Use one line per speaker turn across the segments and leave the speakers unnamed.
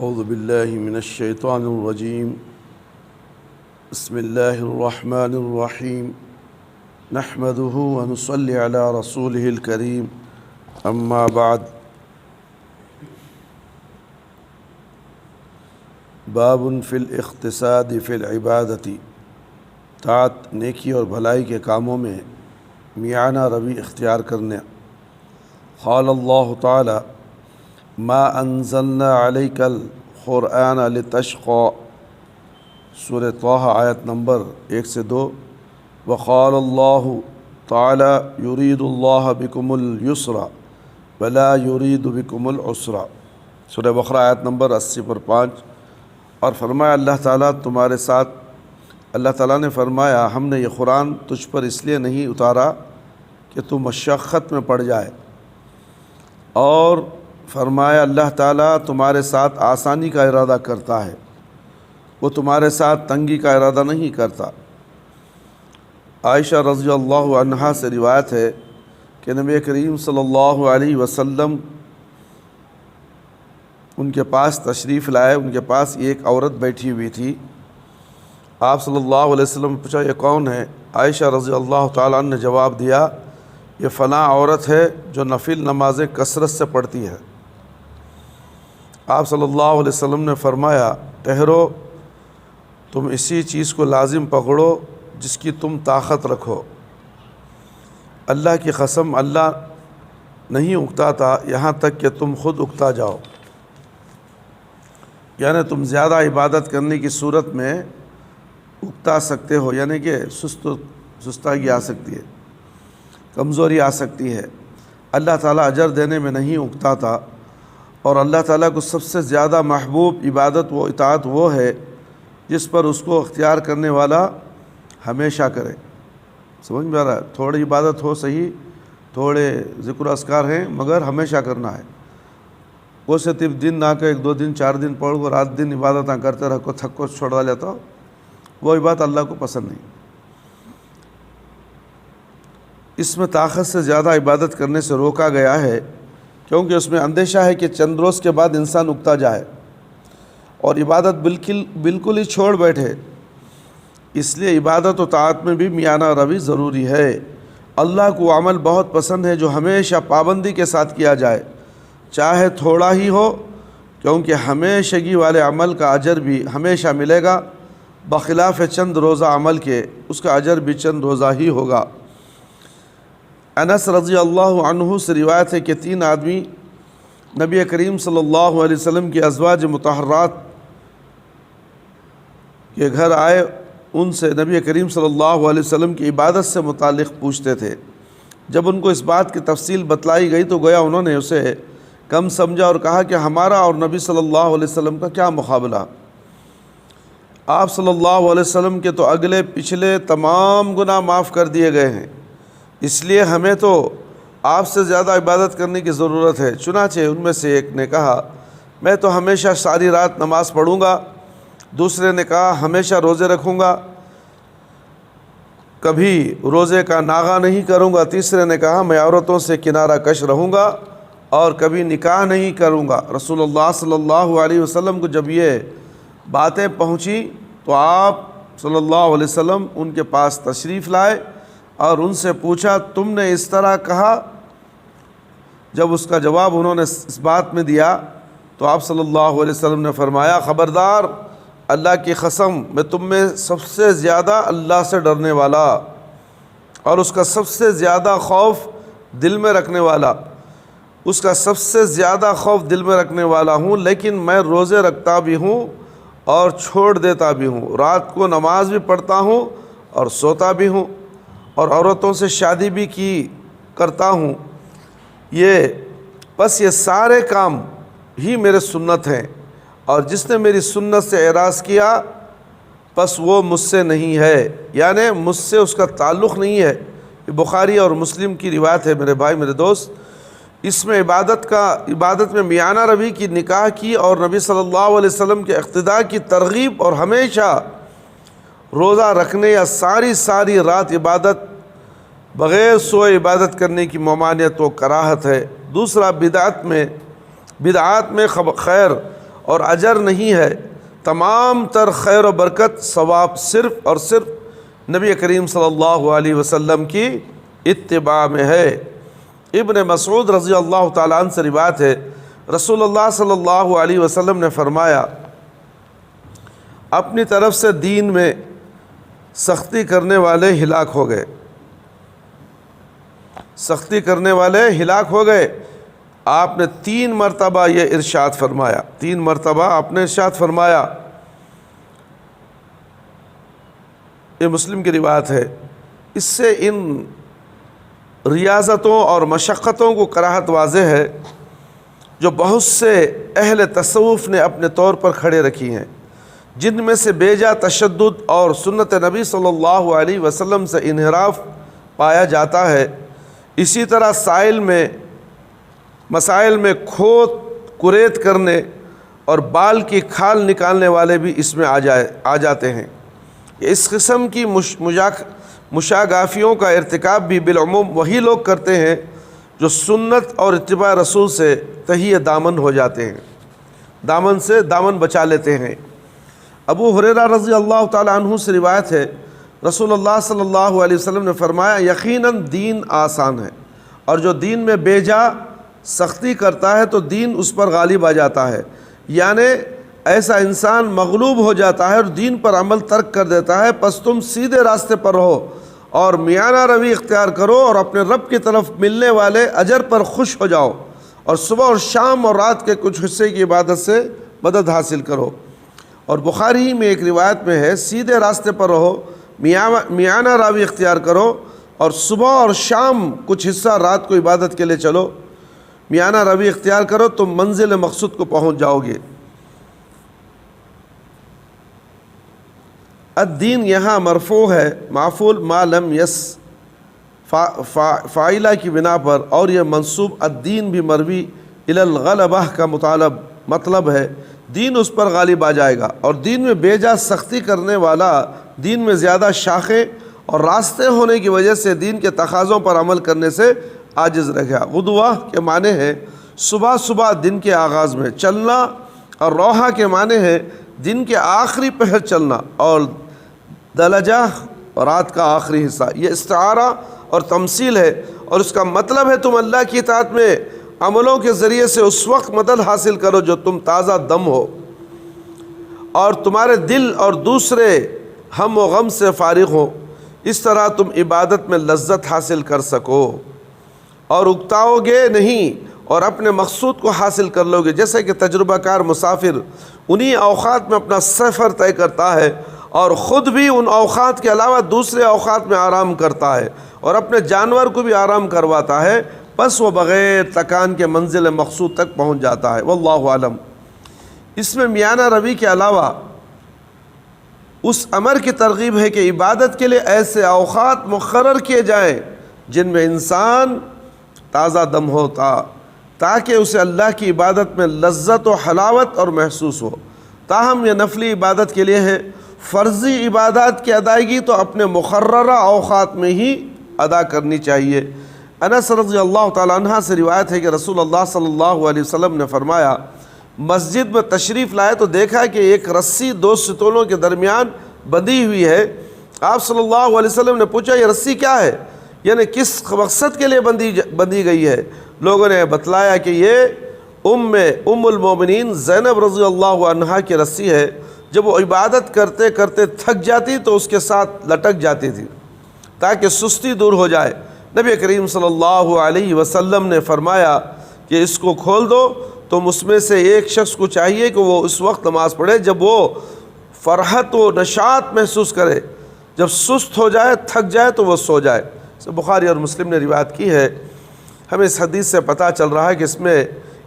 اعوذ باللہ من الشیطان الرجیم بسم اللہ الرحمن الرحیم نحمده ونصلی علی رسوله الکریم اما بعد باب فی الاقتصاد فی العبادتی طاعت نیکی اور بھلائی کے کاموں میں میانہ روی اختیار کرنے۔ قال اللہ تعالی ما انزلنا علیک القرآن لتشقى، سورہ طٰہٰ آیت نمبر 1 سے 2۔ وقال اللہ تعالی یرید اللہ بکم الیسر ولا یرید بکم العسر، سورہ بقرہ آیت نمبر 80 پر 5۔ اور فرمایا اللہ تعالیٰ تمہارے ساتھ، اللہ تعالیٰ نے فرمایا ہم نے یہ قرآن تجھ پر اس لیے نہیں اتارا کہ تو مشقت میں پڑ جائے، اور فرمایا اللہ تعالیٰ تمہارے ساتھ آسانی کا ارادہ کرتا ہے، وہ تمہارے ساتھ تنگی کا ارادہ نہیں کرتا۔ عائشہ رضی اللہ عنہا سے روایت ہے کہ نبی کریم صلی اللہ علیہ وسلم ان کے پاس تشریف لائے، ان کے پاس ایک عورت بیٹھی ہوئی تھی۔ آپ صلی اللہ علیہ وسلم نے پوچھا یہ کون ہے؟ عائشہ رضی اللہ تعالیٰ عنہ نے جواب دیا یہ فلاں عورت ہے جو نفل نمازیں کثرت سے پڑھتی ہے۔ آپ صلی اللہ علیہ وسلم نے فرمایا ٹھہرو، تم اسی چیز کو لازم پکڑو جس کی تم طاقت رکھو۔ اللہ کی قسم اللہ نہیں اکتاتا یہاں تک کہ تم خود اکتا جاؤ، یعنی تم زیادہ عبادت کرنے کی صورت میں اکتا سکتے ہو، یعنی کہ سستاگی آ سکتی ہے، کمزوری آ سکتی ہے۔ اللہ تعالیٰ اجر دینے میں نہیں اکتاتا، اور اللہ تعالیٰ کو سب سے زیادہ محبوب عبادت و اطاعت وہ ہے جس پر اس کو اختیار کرنے والا ہمیشہ کرے۔ سمجھ میں آ رہا ہے؟ تھوڑی عبادت ہو صحیح، تھوڑے ذکر و اذکار ہیں مگر ہمیشہ کرنا ہے۔ وہ سے تب دن نہ کہ 1-2 دن 4 دن پڑھ کو رات دن عبادتیں کرتے رہو، تھک کو چھوڑا لیتا ہو، وہ عبادت اللہ کو پسند نہیں۔ اس میں طاقت سے زیادہ عبادت کرنے سے روکا گیا ہے کیونکہ اس میں اندیشہ ہے کہ چند روز کے بعد انسان اکتا جائے اور عبادت بالکل ہی چھوڑ بیٹھے۔ اس لیے عبادت و طاعت میں بھی میانہ روی ضروری ہے۔ اللہ کو عمل بہت پسند ہے جو ہمیشہ پابندی کے ساتھ کیا جائے، چاہے تھوڑا ہی ہو، کیونکہ ہمیشگی والے عمل کا اجر بھی ہمیشہ ملے گا، بخلاف چند روزہ عمل کے اس کا اجر بھی چند روزہ ہی ہوگا۔ انس رضی اللہ عنہ سے روایت ہے کہ 3 آدمی نبی کریم صلی اللہ علیہ وسلم کی ازواج مطہرات کے گھر آئے، ان سے نبی کریم صلی اللہ علیہ وسلم کی عبادت سے متعلق پوچھتے تھے۔ جب ان کو اس بات کی تفصیل بتلائی گئی تو گویا انہوں نے اسے کم سمجھا اور کہا کہ ہمارا اور نبی صلی اللہ علیہ وسلم کا کیا مقابلہ؟ آپ صلی اللہ علیہ وسلم کے تو اگلے پچھلے تمام گناہ معاف کر دیے گئے ہیں، اس لیے ہمیں تو آپ سے زیادہ عبادت کرنے کی ضرورت ہے۔ چنانچہ ان میں سے ایک نے کہا میں تو ہمیشہ ساری رات نماز پڑھوں گا، دوسرے نے کہا ہمیشہ روزے رکھوں گا، کبھی روزے کا ناغہ نہیں کروں گا، تیسرے نے کہا میں عورتوں سے کنارہ کش رہوں گا اور کبھی نکاح نہیں کروں گا۔ رسول اللہ صلی اللہ علیہ وسلم کو جب یہ باتیں پہنچی تو آپ صلی اللہ علیہ وسلم ان کے پاس تشریف لائے اور ان سے پوچھا تم نے اس طرح کہا؟ جب اس کا جواب انہوں نے اس بات میں دیا تو آپ صلی اللہ علیہ وسلم نے فرمایا خبردار، اللہ کی قسم میں تم میں سب سے زیادہ اللہ سے ڈرنے والا اور اس کا سب سے زیادہ خوف دل میں رکھنے والا، اس کا سب سے زیادہ خوف دل میں رکھنے والا ہوں، لیکن میں روزے رکھتا بھی ہوں اور چھوڑ دیتا بھی ہوں، رات کو نماز بھی پڑھتا ہوں اور سوتا بھی ہوں، اور عورتوں سے شادی بھی کرتا ہوں، بس یہ سارے کام ہی میرے سنت ہیں، اور جس نے میری سنت سے اعراض کیا بس وہ مجھ سے نہیں ہے، یعنی مجھ سے اس کا تعلق نہیں ہے۔ یہ بخاری اور مسلم کی روایت ہے میرے بھائی میرے دوست۔ اس میں عبادت میں میانہ روی کی نکاح کی اور نبی صلی اللہ علیہ وسلم کے اقتداء کی ترغیب اور ہمیشہ روزہ رکھنے یا ساری رات عبادت بغیر سوئے عبادت کرنے کی ممانعت و کراہت ہے۔ دوسرا بدعات میں خیر اور اجر نہیں ہے، تمام تر خیر و برکت ثواب صرف اور صرف نبی کریم صلی اللہ علیہ وسلم کی اتباع میں ہے۔ ابن مسعود رضی اللہ تعالیٰ عنہ سے روایت ہے، رسول اللہ صلی اللہ علیہ وسلم نے فرمایا، اپنی طرف سے دین میں سختی کرنے والے ہلاک ہو گئے، سختی کرنے والے ہلاک ہو گئے۔ آپ نے 3 مرتبہ یہ ارشاد فرمایا، 3 مرتبہ آپ نے ارشاد فرمایا۔ یہ مسلم کی روایت ہے۔ اس سے ان ریاضتوں اور مشقتوں کو کراہت واضح ہے جو بہت سے اہل تصوف نے اپنے طور پر کھڑے رکھی ہیں، جن میں سے بیجا تشدد اور سنت نبی صلی اللہ علیہ وسلم سے انحراف پایا جاتا ہے۔ اسی طرح مسائل میں کھود کریت کرنے اور بال کی کھال نکالنے والے بھی اس میں آ جاتے ہیں۔ اس قسم کی مشاغافیوں کا ارتکاب بھی بالعموم وہی لوگ کرتے ہیں جو سنت اور اتباع رسول سے تہی دامن ہو جاتے ہیں، دامن سے دامن بچا لیتے ہیں۔ ابو ہریرہ رضی اللہ تعالیٰ عنہ سے روایت ہے، رسول اللہ صلی اللہ علیہ وسلم نے فرمایا، یقیناً دین آسان ہے، اور جو دین میں بیجا سختی کرتا ہے تو دین اس پر غالب آ جاتا ہے، یعنی ایسا انسان مغلوب ہو جاتا ہے اور دین پر عمل ترک کر دیتا ہے۔ پس تم سیدھے راستے پر رہو اور میانہ روی اختیار کرو اور اپنے رب کی طرف ملنے والے اجر پر خوش ہو جاؤ، اور صبح اور شام اور رات کے کچھ حصے کی عبادت سے مدد حاصل کرو۔ اور بخاری میں ایک روایت میں ہے، سیدھے راستے پر رہو، میانہ روی اختیار کرو، اور صبح اور شام کچھ حصہ رات کو عبادت کے لیے چلو، میانہ روی اختیار کرو، تم منزل مقصود کو پہنچ جاؤ گے۔ الدین یہاں مرفوع ہے، معفول ما لم یس فاعلہ کی بنا پر، اور یہ منصوب الدین بھی مروی الی الغلبہ کا مطلب ہے، دین اس پر غالب آ جائے گا۔ اور دین میں بیجا سختی کرنے والا دین میں زیادہ شاخیں اور راستے ہونے کی وجہ سے دین کے تقاضوں پر عمل کرنے سے عاجز رہ گیا۔ غدوہ کے معنی ہے صبح صبح دن کے آغاز میں چلنا، اور روحہ کے معنی ہے دن کے آخری پہر چلنا، اور دلجہ رات کا آخری حصہ۔ یہ استعارہ اور تمثیل ہے، اور اس کا مطلب ہے تم اللہ کی اطاعت میں عملوں کے ذریعے سے اس وقت مدد حاصل کرو جو تم تازہ دم ہو، اور تمہارے دل اور دوسرے ہم و غم سے فارغ ہو، اس طرح تم عبادت میں لذت حاصل کر سکو اور اکتاؤ گے نہیں، اور اپنے مقصود کو حاصل کر لو گے۔ جیسے کہ تجربہ کار مسافر انہی اوقات میں اپنا سفر طے کرتا ہے، اور خود بھی ان اوقات کے علاوہ دوسرے اوقات میں آرام کرتا ہے، اور اپنے جانور کو بھی آرام کرواتا ہے، بس وہ بغیر تکان کے منزل مقصود تک پہنچ جاتا ہے۔ واللہ عالم۔ اس میں میانہ روی کے علاوہ اس امر کی ترغیب ہے کہ عبادت کے لیے ایسے اوقات مقرر کیے جائیں جن میں انسان تازہ دم ہوتا، تاکہ اسے اللہ کی عبادت میں لذت و حلاوت اور محسوس ہو۔ تاہم یہ نفلی عبادت کے لیے ہے، فرضی عبادات کی ادائیگی تو اپنے مقررہ اوقات میں ہی ادا کرنی چاہیے۔ انس رضی اللہ تعالیٰ عنہ سے روایت ہے کہ رسول اللہ صلی اللہ علیہ وسلم نے فرمایا، مسجد میں تشریف لائے تو دیکھا کہ ایک رسی 2 ستونوں کے درمیان بندھی ہوئی ہے۔ آپ صلی اللہ علیہ وسلم نے پوچھا، یہ رسی کیا ہے، یعنی کس مقصد کے لیے بندھی گئی ہے؟ لوگوں نے بتلایا کہ یہ ام المومنین زینب رضی اللہ عنہا کی رسی ہے، جب وہ عبادت کرتے کرتے تھک جاتی تو اس کے ساتھ لٹک جاتی تھی تاکہ سستی دور ہو جائے۔ نبی کریم صلی اللہ علیہ وسلم نے فرمایا کہ اس کو کھول دو، تم اس میں سے ایک شخص کو چاہیے کہ وہ اس وقت نماز پڑھے جب وہ فرحت و نشاط محسوس کرے، جب سست ہو جائے تھک جائے تو وہ سو جائے۔ بخاری اور مسلم نے روایت کی ہے۔ ہمیں اس حدیث سے پتہ چل رہا ہے کہ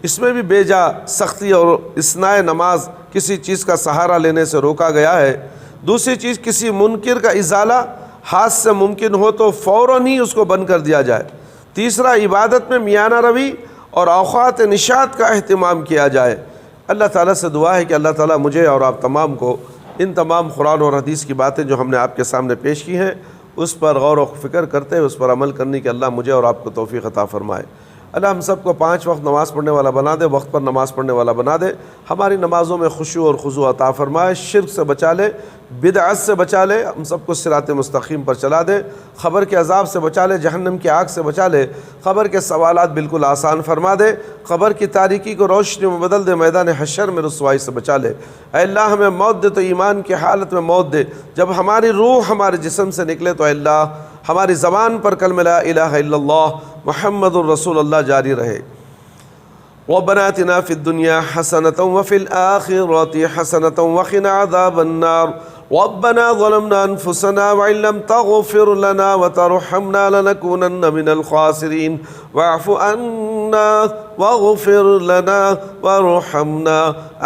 اس میں بھی بیجا سختی اور اثناء نماز کسی چیز کا سہارا لینے سے روکا گیا ہے۔ دوسری چیز، کسی منکر کا ازالہ ہاتھ سے ممکن ہو تو فوراً ہی اس کو بند کر دیا جائے۔ تیسرا، عبادت میں میانہ روی اور اوقات نشاط کا اہتمام کیا جائے۔ اللہ تعالیٰ سے دعا ہے کہ اللہ تعالیٰ مجھے اور آپ تمام کو ان تمام قرآن اور حدیث کی باتیں جو ہم نے آپ کے سامنے پیش کی ہیں اس پر غور و فکر کرتے ہوئے اس پر عمل کرنے کی اللہ مجھے اور آپ کو توفیق عطا فرمائے۔ اللہ ہم سب کو 5 وقت نماز پڑھنے والا بنا دے، وقت پر نماز پڑھنے والا بنا دے، ہماری نمازوں میں خشوع اور خضوع عطا فرمائے، شرک سے بچا لے، بدعت سے بچا لے، ہم سب کو صراط مستقیم پر چلا دے، قبر کے عذاب سے بچا لے، جہنم کی آگ سے بچا لے، قبر کے سوالات بالکل آسان فرما دے، قبر کی تاریکی کو روشنی میں بدل دے، میدان حشر میں رسوائی سے بچا لے۔ اے اللہ ہمیں موت دے تو ایمان کی حالت میں موت دے، جب ہماری روح ہمارے جسم سے نکلے تو اے اللہ ہماری زبان پر کلمہ لا الہ الا اللہ محمد الرسول اللہ جاری رہے۔ ربنا آتنا فی الدنیا حسنۃ وفی الآخرۃ حسنۃ وقنا عذاب النار۔ ربنا ظلمنا انفسنا وان لم تغفر لنا وترحمنا لنكونن من الخاسرین واعف عنا واغفر لنا وارحمنا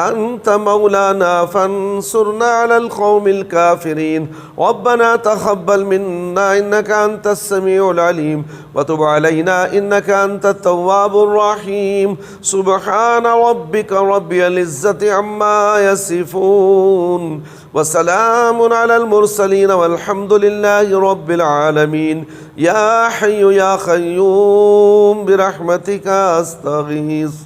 انت مولانا فانصرنا على القوم الكافرین۔ ربنا تقبل منا انك انت السميع العليم وتب علينا انك انت التواب الرحيم۔ سبحان ربك رب العزة عما يصفون وسلام على المرسلين والحمد لله رب العالمين۔ يا حي يا قيوم برحمتك استغيث